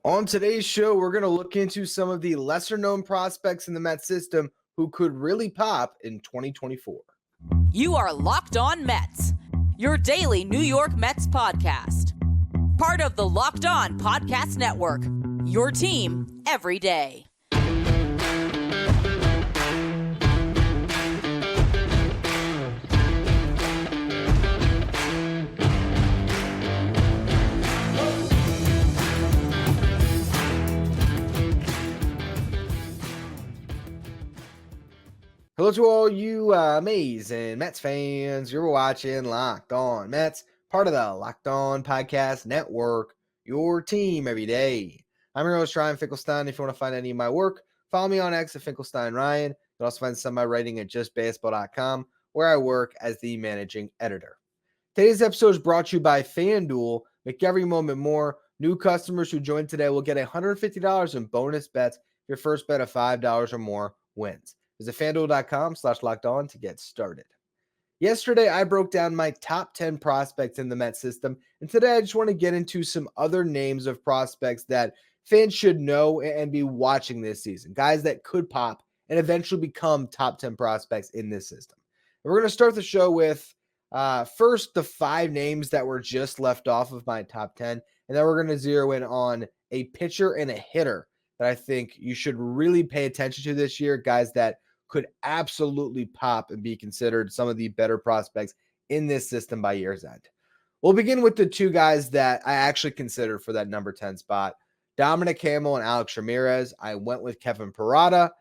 On today's show, we're going to look into some of the lesser-known prospects in the Mets system who could really pop in 2024. You are Locked On Mets, your daily New York Mets podcast. Part of the Locked On Podcast Network, your team every day. Hello to all you amazing Mets fans. You're watching Locked On Mets, part of the Locked On Podcast Network, your team every day. I'm your host, Ryan Finkelstein. If you want to find any of my work, follow me on X at Finkelstein Ryan. You can also find some of my writing at justbaseball.com, where I work as the managing editor. Today's episode is brought to you by FanDuel. Make every moment more. New customers who join today will get $150 in bonus bets if your first bet of $5 or more wins. Visit FanDuel.com/lockedon to get started. Yesterday, I broke down my top 10 prospects in the Mets system, and today I just want to get into some other names of prospects that fans should know and be watching this season. Guys that could pop and eventually become top 10 prospects in this system. And we're going to start the show with first the 5 names that were just left off of my top 10, and then we're going to zero in on a pitcher and a hitter that I think you should really pay attention to this year, guys that could absolutely pop and be considered some of the better prospects in this system by year's end. We'll begin with the 2 guys that I actually considered for that number 10 spot, Dominic Campbell and Alex Ramirez. I went with Kevin Parada,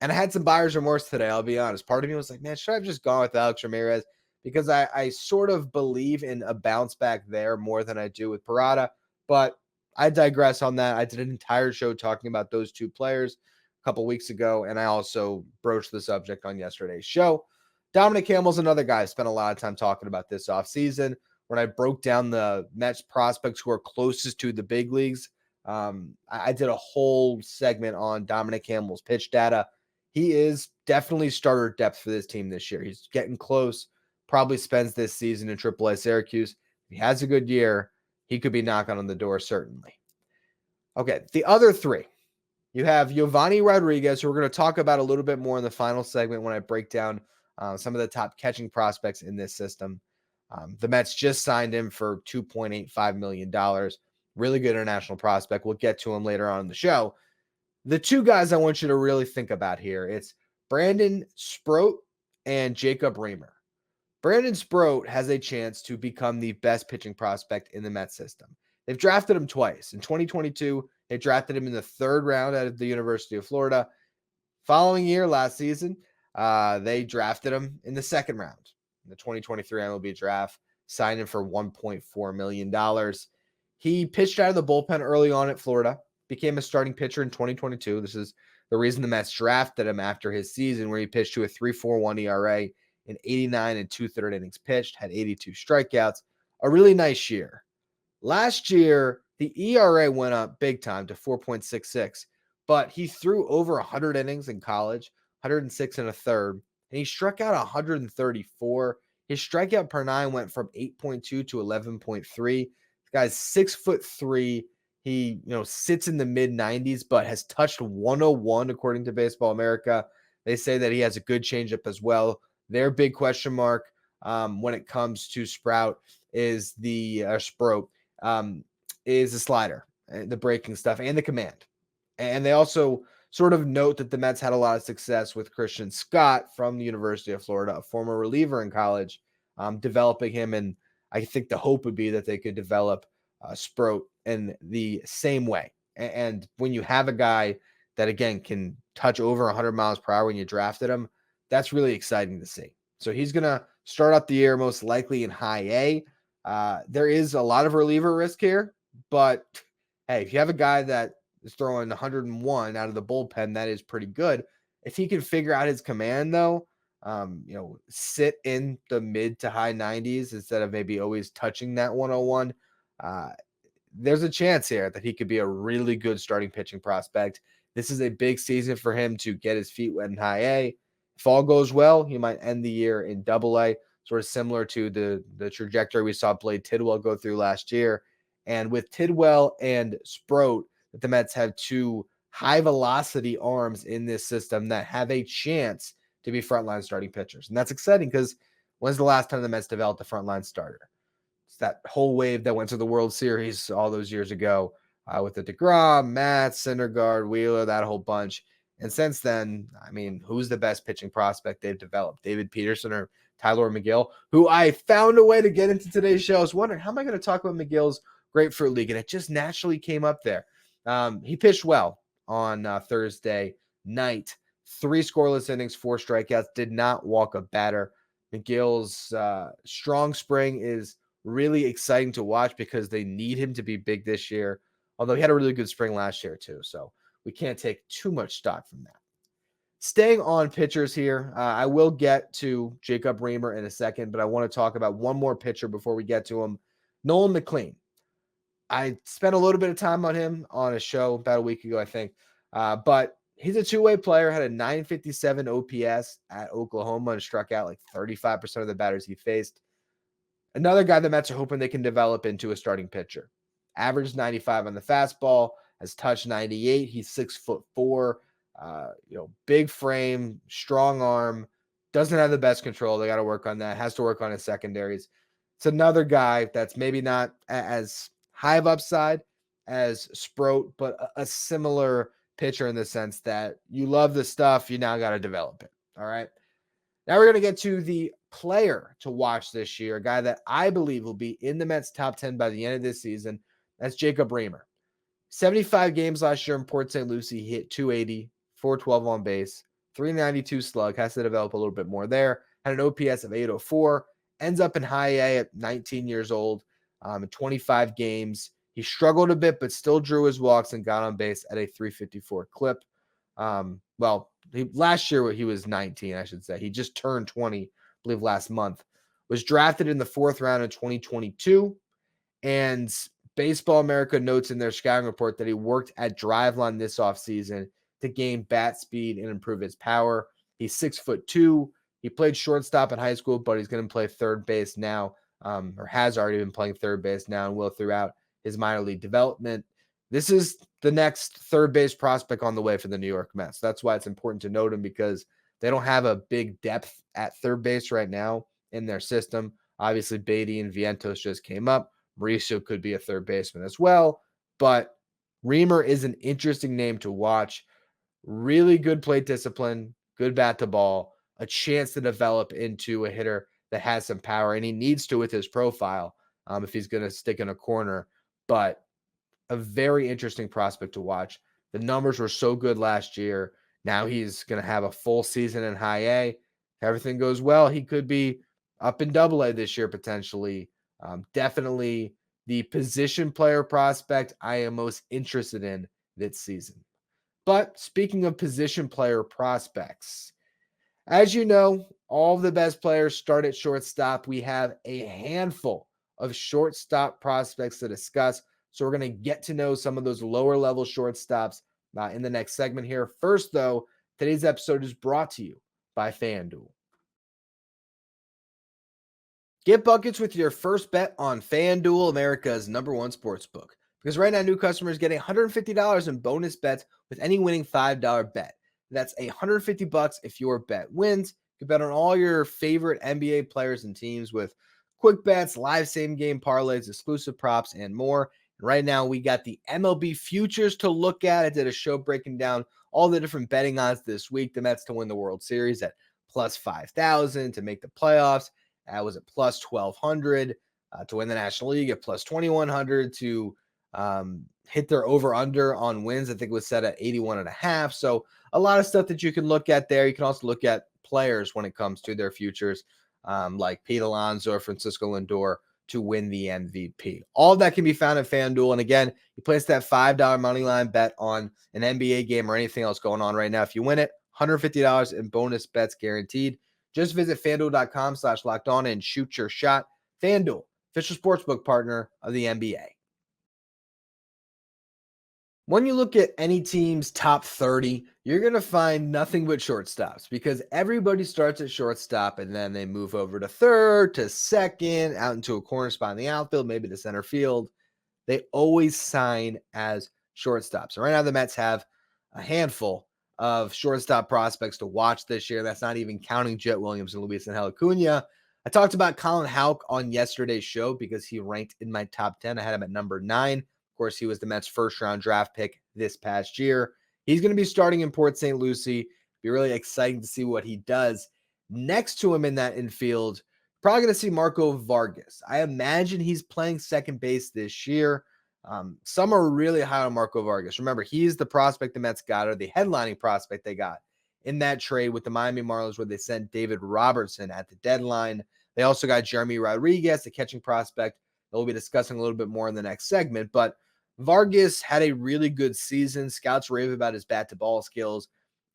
and I had some buyer's remorse today, I'll be honest. Part of me was like, man, should I have just gone with Alex Ramirez? Because I sort of believe in a bounce back there more than I do with Parada, but I digress on that. I did an entire show talking about those 2 players couple weeks ago, and I also broached the subject on yesterday's show. Dominic Campbell's another guy I spent a lot of time talking about this offseason when I broke down the Mets prospects who are closest to the big leagues. I did a whole segment on Dominic Campbell's pitch data. He is definitely starter depth for this team this year. He's getting close, probably spends this season in AAA Syracuse. If he has a good year, he could be knocking on the door, certainly. Okay, the other 3. You have Yovani Rodriguez, who we're going to talk about a little bit more in the final segment when I break down some of the top catching prospects in this system. The Mets just signed him for $2.85 million. Really good international prospect. We'll get to him later on in the show. The 2 guys I want you to really think about here, it's Brandon Sproat and Jacob Reimer. Brandon Sproat has a chance to become the best pitching prospect in the Mets system. They've drafted him twice. In 2022, they drafted him in the 3rd round out of the University of Florida. Following year, last season, they drafted him in the 2nd round. In the 2023 MLB draft, signed him for $1.4 million. He pitched out of the bullpen early on at Florida, became a starting pitcher in 2022. This is the reason the Mets drafted him after his season, where he pitched to a 3.41 ERA in 89 and 2/3 innings pitched, had 82 strikeouts. A really nice year. Last year, the ERA went up big time to 4.66, but he threw over 100 innings in college, 106 and a third, and he struck out 134. His strikeout per 9 went from 8.2 to 11.3. This guy's 6'3". He, sits in the mid 90s, but has touched 101 according to Baseball America. They say that he has a good changeup as well. Their big question mark when it comes to Sprout is the Sproat. Is the slider, the breaking stuff, and the command. And they also sort of note that the Mets had a lot of success with Christian Scott from the University of Florida, a former reliever in college, developing him. And I think the hope would be that they could develop Sproat in the same way. And when you have a guy that, again, can touch over 100 miles per hour when you drafted him, that's really exciting to see. So he's going to start out the year most likely in high A. There is a lot of reliever risk here, but hey, if you have a guy that is throwing 101 out of the bullpen, that is pretty good. If he can figure out his command, though, sit in the mid to high 90s instead of maybe always touching that 101, there's a chance here that he could be a really good starting pitching prospect. This is a big season for him to get his feet wet in high A. If all goes well, he might end the year in double A, sort of similar to the trajectory we saw Blade Tidwell go through last year. And with Tidwell and Sproat, that the Mets have two high-velocity arms in this system that have a chance to be frontline starting pitchers. And that's exciting because when's the last time the Mets developed a frontline starter? It's that whole wave that went to the World Series all those years ago with the DeGrom, Matt, Syndergaard, Wheeler, that whole bunch. And since then, I mean, who's the best pitching prospect they've developed? David Peterson or Tyler McGill, who I found a way to get into today's show. I was wondering, how am I going to talk about McGill's Grapefruit League? And it just naturally came up there. He pitched well on Thursday night. 3 scoreless innings, 4 strikeouts, did not walk a batter. McGill's strong spring is really exciting to watch because they need him to be big this year, although he had a really good spring last year too, so we can't take too much stock from that. Staying on pitchers here, I will get to Jacob Reimer in a second, but I want to talk about one more pitcher before we get to him, Nolan McLean. I spent a little bit of time on him on a show about a week ago, I think, but he's a two-way player, had a 957 OPS at Oklahoma and struck out like 35% of the batters he faced. Another guy the Mets are hoping they can develop into a starting pitcher. Average 95 on the fastball, has touched 98. He's 6'4", big frame, strong arm, doesn't have the best control. They got to work on that. Has to work on his secondaries. It's another guy that's maybe not as high of upside as Sproat, but a similar pitcher in the sense that you love the stuff, you now got to develop it. All right. Now we're going to get to the player to watch this year, a guy that I believe will be in the Mets top 10 by the end of this season. That's Jacob Reimer. 75 games last year in Port St. Lucie. He hit 280, 412 on base, 392 slug. Has to develop a little bit more there. Had an OPS of 804. Ends up in high A at 19 years old. In 25 games. He struggled a bit, but still drew his walks and got on base at a 354 clip. Last year he was 19, I should say. He just turned 20, I believe, last month. Was drafted in the 4th round in 2022. And Baseball America notes in their scouting report that he worked at Driveline this offseason to gain bat speed and improve his power. He's 6'2". He played shortstop in high school, but he's going to play third base now, or has already been playing third base now and will throughout his minor league development. This is the next third base prospect on the way for the New York Mets. That's why it's important to note him, because they don't have a big depth at third base right now in their system. Obviously, Beatty and Vientos just came up. Mauricio could be a third baseman as well, but Reimer is an interesting name to watch. Really good plate discipline, good bat to ball, a chance to develop into a hitter that has some power, and he needs to with his profile if he's going to stick in a corner. But a very interesting prospect to watch. The numbers were so good last year. Now he's going to have a full season in high A. If everything goes well, he could be up in double A this year potentially. Definitely the position player prospect I am most interested in this season. But speaking of position player prospects, as you know, all of the best players start at shortstop. We have a handful of shortstop prospects to discuss. So we're going to get to know some of those lower level shortstops in the next segment here. First, though, today's episode is brought to you by FanDuel. Get buckets with your first bet on FanDuel, America's #1 sportsbook. Because right now, new customers get $150 in bonus bets with any winning $5 bet. That's $150 if your bet wins. You can bet on all your favorite NBA players and teams with quick bets, live same-game parlays, exclusive props, and more. And right now, we got the MLB futures to look at. I did a show breaking down all the different betting odds this week. The Mets to win the World Series at plus 5,000, to make the playoffs. That was at plus 1,200, to win the National League at plus 2,100, to hit their over-under on wins. I think it was set at 81.5. So a lot of stuff that you can look at there. You can also look at players when it comes to their futures, like Pete Alonso or Francisco Lindor to win the MVP. All of that can be found at FanDuel. And again, you place that $5 money line bet on an NBA game or anything else going on right now. If you win it, $150 in bonus bets guaranteed. Just visit FanDuel.com/lockedon and shoot your shot. FanDuel, official sportsbook partner of the NBA. When you look at any team's top 30, you're going to find nothing but shortstops, because everybody starts at shortstop and then they move over to third, to second, out into a corner spot in the outfield, maybe to center field. They always sign as shortstops. And right now the Mets have a handful of shortstop prospects to watch this year. That's not even counting Jet Williams and Luis Angel Acuna. I talked about Colin Houck on yesterday's show because he ranked in my top 10. I had him at number 9. Of course, he was the Mets' first-round draft pick this past year. He's going to be starting in Port St. Lucie. Be really exciting to see what he does. Next to him in that infield, probably going to see Marco Vargas. I imagine he's playing second base this year. Some are really high on Marco Vargas. Remember, he's the prospect the Mets got, or the headlining prospect they got in that trade with the Miami Marlins where they sent David Robertson at the deadline. They also got Yovani Rodriguez, the catching prospect that we'll be discussing a little bit more in the next segment. But Vargas had a really good season. Scouts rave about his bat-to-ball skills.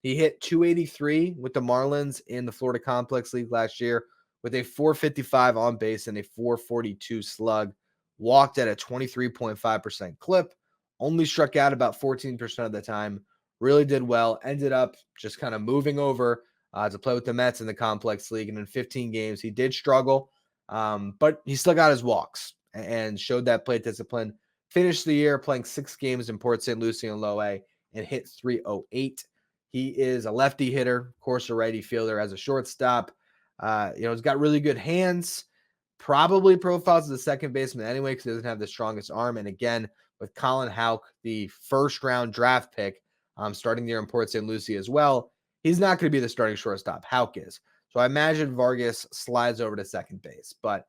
He hit .283 with the Marlins in the Florida Complex League last year with a .455 on base and a .442 slug. Walked at a 23.5% clip. Only struck out about 14% of the time. Really did well. Ended up just kind of moving over to play with the Mets in the Complex League. And in 15 games, he did struggle, but he still got his walks and showed that plate discipline. Finished the year playing 6 games in Port St. Lucie and Low A and hit .308. He is a lefty hitter, of course, a righty fielder as a shortstop. He's got really good hands. Probably profiles as a second baseman anyway because he doesn't have the strongest arm. And again, with Colin Houck, the first-round draft pick, starting the year in Port St. Lucie as well, he's not going to be the starting shortstop. Houck is. So I imagine Vargas slides over to second base. But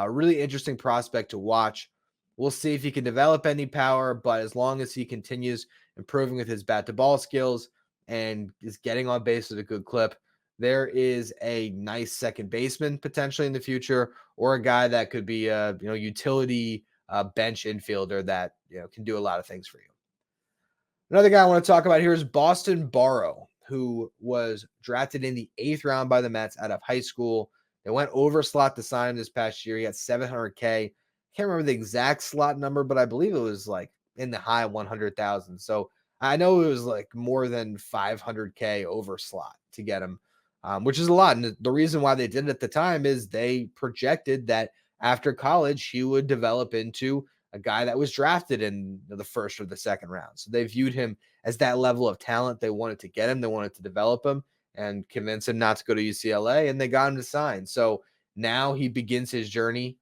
really interesting prospect to watch. We'll see if he can develop any power, but as long as he continues improving with his bat-to-ball skills and is getting on base at a good clip, there is a nice second baseman potentially in the future, or a guy that could be a utility bench infielder that can do a lot of things for you. Another guy I want to talk about here is Boston Barrow, who was drafted in the 8th round by the Mets out of high school. They went over slot to sign him this past year. He had $700K. Can't remember the exact slot number, but I believe it was like in the high 100,000. So I know it was like more than $500K over slot to get him, which is a lot. And the reason why they did it at the time is they projected that after college, he would develop into a guy that was drafted in the first or the second round. So they viewed him as that level of talent. They wanted to get him. They wanted to develop him and convince him not to go to UCLA, and they got him to sign. So now he begins his journey.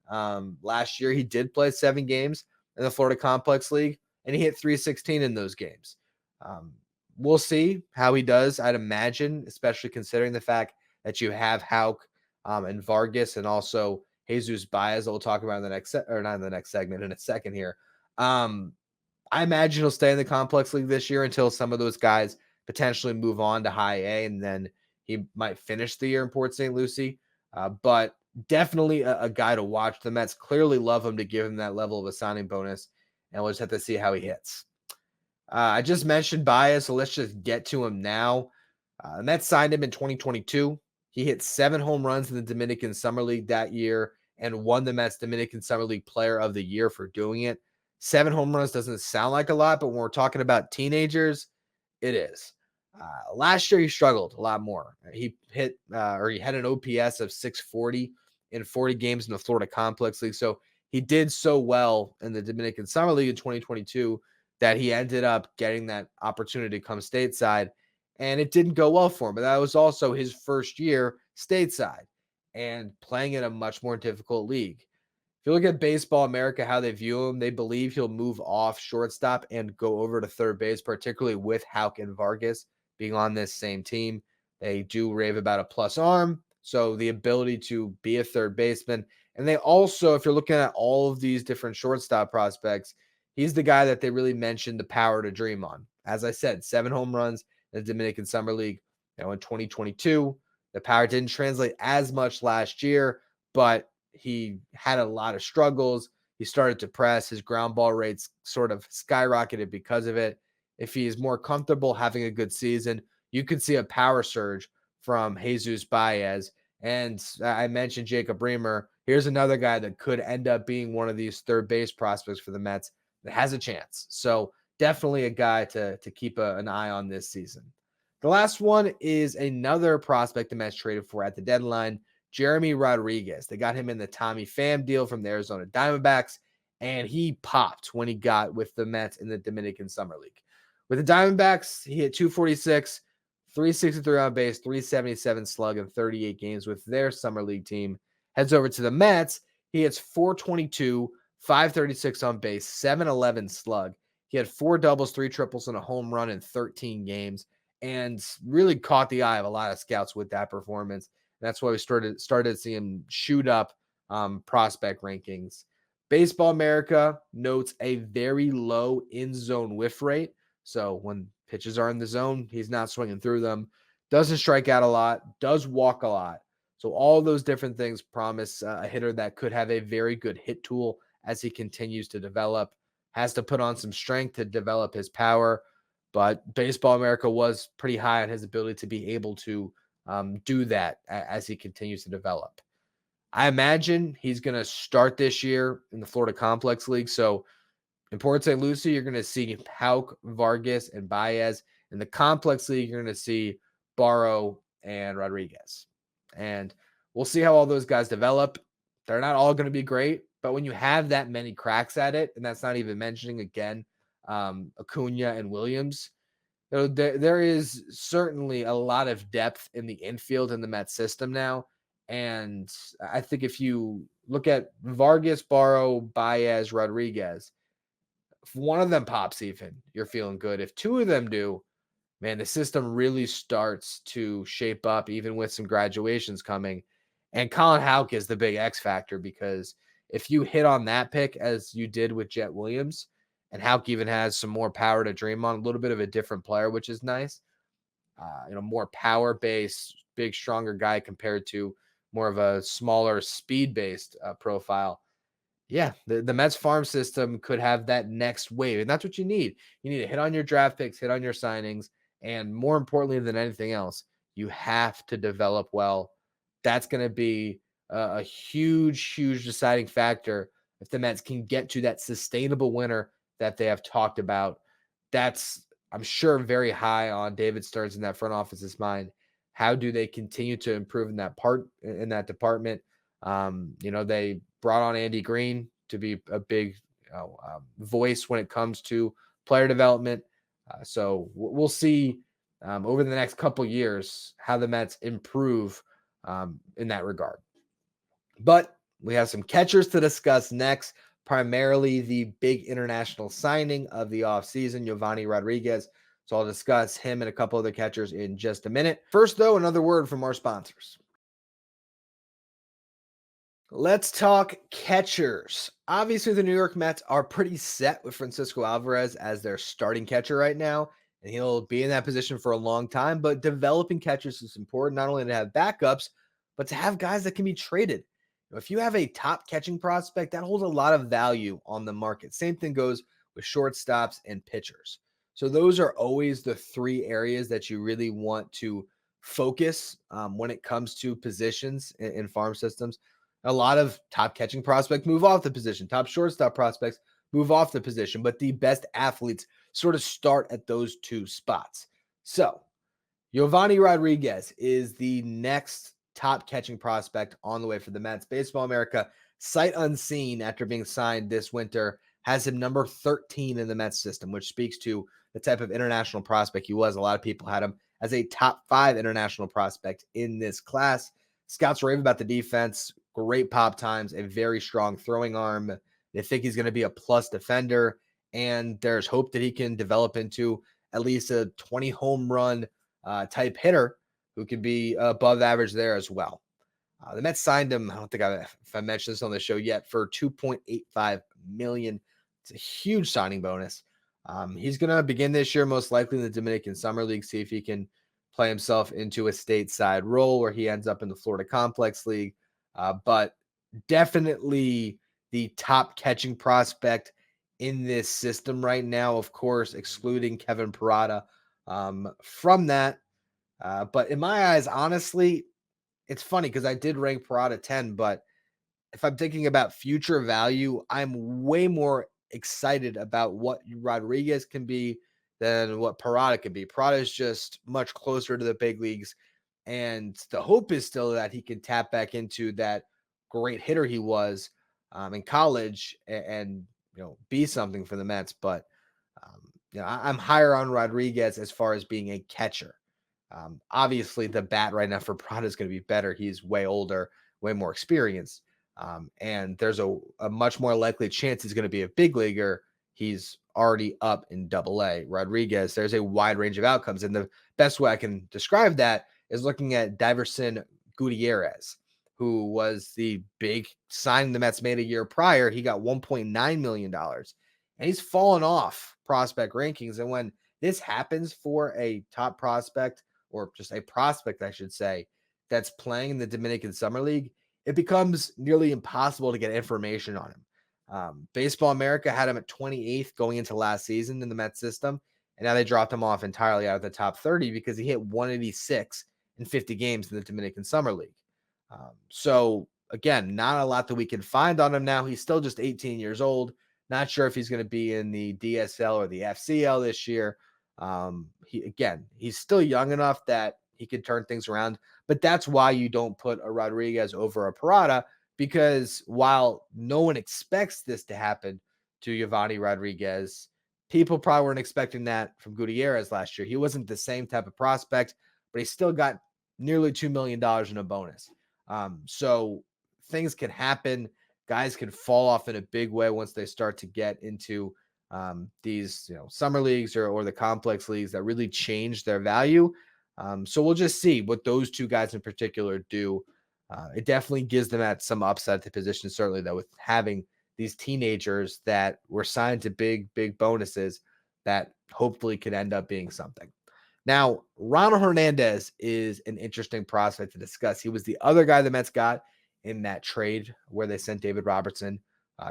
Last year, he did play 7 games in the Florida Complex League, and he hit .316 in those games. We'll see how he does, I'd imagine, especially considering the fact that you have Houck and Vargas and also Jesus Baez that we'll talk about in the next not in the next segment, in a second here. I imagine he'll stay in the Complex League this year until some of those guys potentially move on to high A, and then he might finish the year in Port St. Lucie. But definitely a guy to watch. The Mets clearly love him to give him that level of a signing bonus, and we'll just have to see how he hits. I just mentioned Baez, so let's just get to him now. The Mets signed him in 2022. He hit 7 home runs in the Dominican Summer League that year and won the Mets Dominican Summer League Player of the Year for doing it. 7 home runs doesn't sound like a lot, but when we're talking about teenagers, it is. Last year, he struggled a lot more. He had an OPS of 640 in 40 games in the Florida Complex League. So he did so well in the Dominican Summer League in 2022 that he ended up getting that opportunity to come stateside, and it didn't go well for him. But that was also his first year stateside and playing in a much more difficult league. If you look at Baseball America, how they view him, they believe he'll move off shortstop and go over to third base, particularly with Houck and Vargas being on this same team. They do rave about a plus arm, so the ability to be a third baseman. And they also, if you're looking at all of these different shortstop prospects, he's the guy that they really mentioned the power to dream on. As I said, 7 home runs in the Dominican Summer League. In 2022, the power didn't translate as much last year, but he had a lot of struggles. He started to press. His ground ball rates sort of skyrocketed because of it. If he is more comfortable having a good season, you could see a power surge from Jesus Baez. And I mentioned Jacob Reamer. Here's another guy that could end up being one of these third base prospects for the Mets that has a chance. So definitely a guy to keep an eye on this season. The last one is another prospect the Mets traded for at the deadline, Yovani Rodriguez. They got him in the Tommy Pham deal from the Arizona Diamondbacks, and he popped when he got with the Mets in the Dominican Summer League. With the Diamondbacks, he hit 246, 363 on base, 377 slug in 38 games with their Summer League team. Heads over to the Mets, he hits 422, 536 on base, 711 slug. He had 4 doubles, 3 triples, and a home run in 13 games, and really caught the eye of a lot of scouts with that performance. And that's why we started to see him shoot up prospect rankings. Baseball America notes a very low in-zone whiff rate. So when pitches are in the zone, he's not swinging through them. Doesn't strike out a lot, does walk a lot. So all those different things promise a hitter that could have a very good hit tool as he continues to develop. Has to put on some strength to develop his power, but Baseball America was pretty high on his ability to be able to do that as he continues to develop. I imagine he's going to start this year in the Florida Complex League. So in Port St. Lucie, you're going to see Houck, Vargas, and Baez. In the Complex League, you're going to see Barrow and Rodriguez. And we'll see how all those guys develop. They're not all going to be great, but when you have that many cracks at it, and that's not even mentioning, again, Acuna and Williams, there is certainly a lot of depth in the infield in the Mets system now. And I think if you look at Vargas, Barrow, Baez, Rodriguez, if one of them pops even, you're feeling good. If 2 of them do, man, the system really starts to shape up, even with some graduations coming. And Colin Houck is the big X factor, because if you hit on that pick as you did with Jet Williams, and Houck even has some more power to dream on, a little bit of a different player, which is nice. More power based, big, stronger guy compared to more of a smaller, speed based profile. Yeah, the Mets farm system could have that next wave, and that's what you need. You need to hit on your draft picks, hit on your signings, and more importantly than anything else, you have to develop well. That's going to be a huge, huge deciding factor if the Mets can get to that sustainable winner that they have talked about. That's, I'm sure, very high on David Stearns in that front office's mind. How do they continue to improve in that department? They brought on Andy Green to be a big voice when it comes to player development. So we'll see over the next couple years how the Mets improve in that regard. But we have some catchers to discuss next, primarily the big international signing of the offseason, Yovani Rodriguez. So I'll discuss him and a couple other catchers in just a minute. First, though, another word from our sponsors. Let's talk catchers. Obviously, the New York Mets are pretty set with Francisco Alvarez as their starting catcher right now, and he'll be in that position for a long time. But developing catchers is important, not only to have backups, but to have guys that can be traded. If you have a top catching prospect, that holds a lot of value on the market. Same thing goes with shortstops and pitchers. So those are always the 3 areas that you really want to focus when it comes to positions in farm systems. A lot of top catching prospects move off the position. Top shortstop prospects move off the position, but the best athletes sort of start at those 2 spots. So Yovani Rodriguez is the next top catching prospect on the way for the Mets. Baseball America, sight unseen after being signed this winter, has him number 13 in the Mets system, which speaks to the type of international prospect he was. A lot of people had him as a top 5 international prospect in this class. Scouts rave about the defense, great pop times, a very strong throwing arm. They think he's going to be a plus defender, and there's hope that he can develop into at least a 20 home run type hitter who could be above average there as well. The Mets signed him, I don't think if I mentioned this on the show yet, for $2.85 million. It's a huge signing bonus. He's going to begin this year most likely in the Dominican Summer League, see if he can play himself into a stateside role where he ends up in the Florida Complex League. But definitely the top catching prospect in this system right now, of course, excluding Kevin Parada from that. But in my eyes, honestly, it's funny because I did rank Parada 10, but if I'm thinking about future value, I'm way more excited about what Rodriguez can be than what Parada can be. Parada is just much closer to the big leagues, and the hope is still that he can tap back into that great hitter he was in college and be something for the Mets. But I'm higher on Rodriguez as far as being a catcher. Obviously, the bat right now for Prada is going to be better. He's way older, way more experienced, and there's a much more likely chance he's going to be a big leaguer. He's already up in Double-A. Rodriguez, there's a wide range of outcomes, and the best way I can describe that is looking at Deron Gutierrez, who was the big signing the Mets made a year prior. He got $1.9 million, and he's fallen off prospect rankings. And when this happens for a top prospect, or just a prospect, I should say, that's playing in the Dominican Summer League, it becomes nearly impossible to get information on him. Baseball America had him at 28th going into last season in the Mets system, and now they dropped him off entirely out of the top 30 because he hit 186 in 50 games in the Dominican Summer League. So, again, not a lot that we can find on him now. He's still just 18 years old. Not sure if he's going to be in the DSL or the FCL this year. He's still young enough that he could turn things around, but that's why you don't put a Rodriguez over a Parada, because while no one expects this to happen to Yovani Rodriguez, people probably weren't expecting that from Gutierrez last year. He wasn't the same type of prospect, but he still got nearly $2 million in a bonus. So things can happen. Guys can fall off in a big way once they start to get into these summer leagues or the complex leagues that really change their value. So we'll just see what those two guys in particular do. It definitely gives them at some upside at the position, certainly, though, with having these teenagers that were signed to big bonuses that hopefully could end up being something. Now, Ronald Hernandez is an interesting prospect to discuss. He was the other guy the Mets got in that trade where they sent David Robertson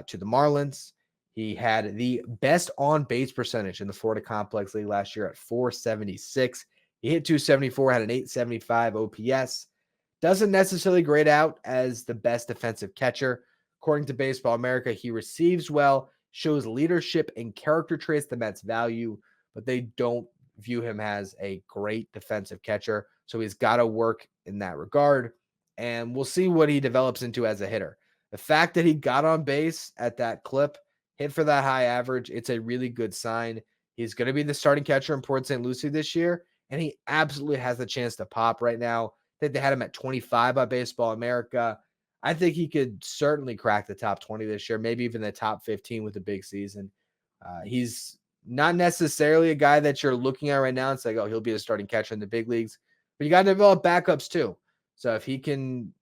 to the Marlins. He had the best on-base percentage in the Florida Complex League last year at .476. He hit .274, had an .875 OPS. Doesn't necessarily grade out as the best defensive catcher. According to Baseball America, he receives well, shows leadership and character traits the Mets value, but they don't view him as a great defensive catcher. So he's got to work in that regard. And we'll see what he develops into as a hitter. The fact that he got on base at that clip, hit for that high average, it's a really good sign. He's going to be the starting catcher in Port St. Lucie this year, and he absolutely has the chance to pop right now. I think they had him at 25 by Baseball America. I think he could certainly crack the top 20 this year, maybe even the top 15 with a big season. He's not necessarily a guy that you're looking at right now and say, oh, he'll be a starting catcher in the big leagues, but you got to develop backups too. So if he can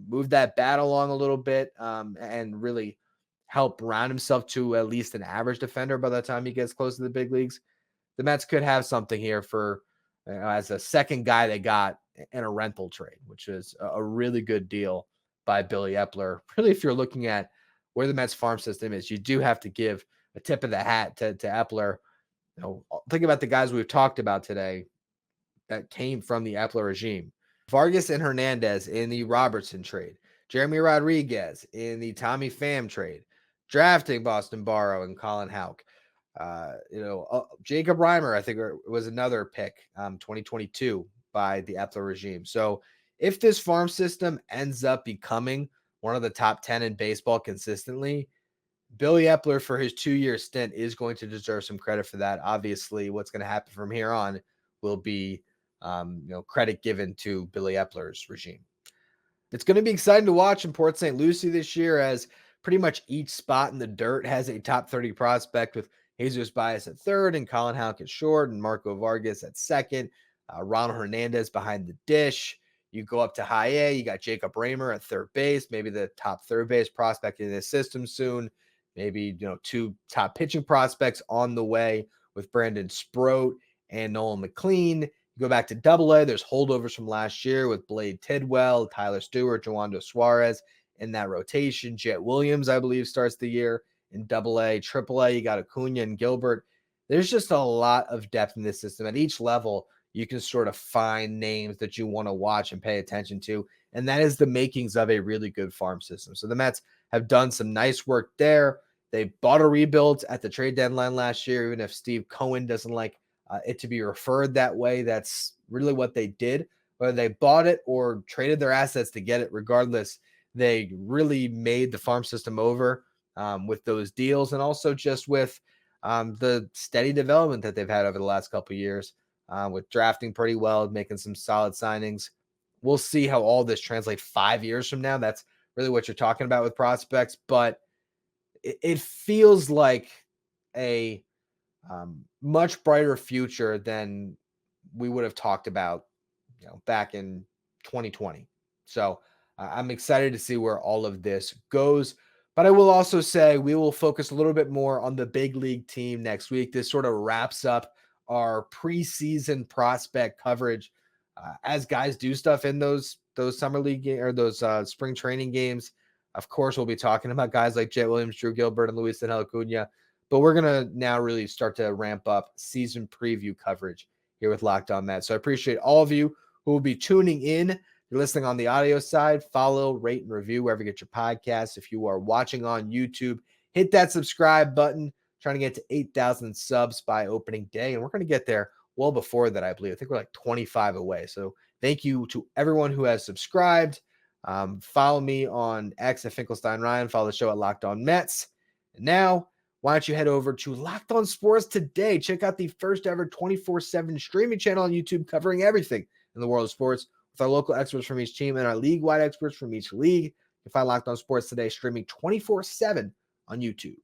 move that bat along a little bit and really help round himself to at least an average defender by the time he gets close to the big leagues, the Mets could have something here for as a second guy they got in a rental trade, which is a really good deal by Billy Epler. Really, if you're looking at where the Mets farm system is, you do have to give a tip of the hat to Epler. Think about the guys we've talked about today that came from the Epler regime. Vargas and Hernandez in the Robertson trade. Jeremy Rodriguez in the Tommy Pham trade. Drafting Boston Barrow and Colin Houck. Jacob Reimer, I think, was another pick, 2022 by the Epler regime. So if this farm system ends up becoming one of the top 10 in baseball consistently, Billy Epler, for his 2-year stint, is going to deserve some credit for that. Obviously, what's going to happen from here on will be credit given to Billy Epler's regime. It's going to be exciting to watch in Port St. Lucie this year, as pretty much each spot in the dirt has a top 30 prospect, with Jesus Baez at third and Colin Houck at short and Marco Vargas at second. Ronald Hernandez behind the dish. You go up to high A, you got Jacob Reimer at third base, maybe the top third base prospect in this system soon. Maybe, two top pitching prospects on the way with Brandon Sproat and Nolan McLean. You go back to Double-A, there's holdovers from last year with Blade Tidwell, Tyler Stewart, Joando Suarez in that rotation. Jet Williams, I believe, starts the year in Double-A. Triple-A, you got Acuna and Gilbert. There's just a lot of depth in this system. At each level, you can sort of find names that you want to watch and pay attention to, and that is the makings of a really good farm system. So the Mets have done some nice work there. They bought a rebuild at the trade deadline last year, even if Steve Cohen doesn't like it to be referred that way. That's really what they did. Whether they bought it or traded their assets to get it, regardless, they really made the farm system over with those deals, and also just with the steady development that they've had over the last couple of years, with drafting pretty well, making some solid signings. We'll see how all this translates 5 years from now. That's really what you're talking about with prospects, but it feels like a much brighter future than we would have talked about, back in 2020. So I'm excited to see where all of this goes. But I will also say we will focus a little bit more on the big league team next week. This sort of wraps up our preseason prospect coverage as guys do stuff in those summer league or those spring training games. Of course, we'll be talking about guys like Jet Williams, Drew Gilbert, and Luis Angel Acuna. But we're going to now really start to ramp up season preview coverage here with Locked On Mets. So I appreciate all of you who will be tuning in. If you're listening on the audio side, follow, rate, and review wherever you get your podcasts. If you are watching on YouTube, hit that subscribe button. Trying to get to 8,000 subs by opening day. And we're going to get there well before that, I believe. I think we're like 25 away. So thank you to everyone who has subscribed. Follow me on X at Finkelstein Ryan. Follow the show at Locked On Mets. And now, why don't you head over to Locked On Sports today? Check out the first ever 24/7 streaming channel on YouTube covering everything in the world of sports with our local experts from each team and our league-wide experts from each league. You can find Locked On Sports today streaming 24/7 on YouTube.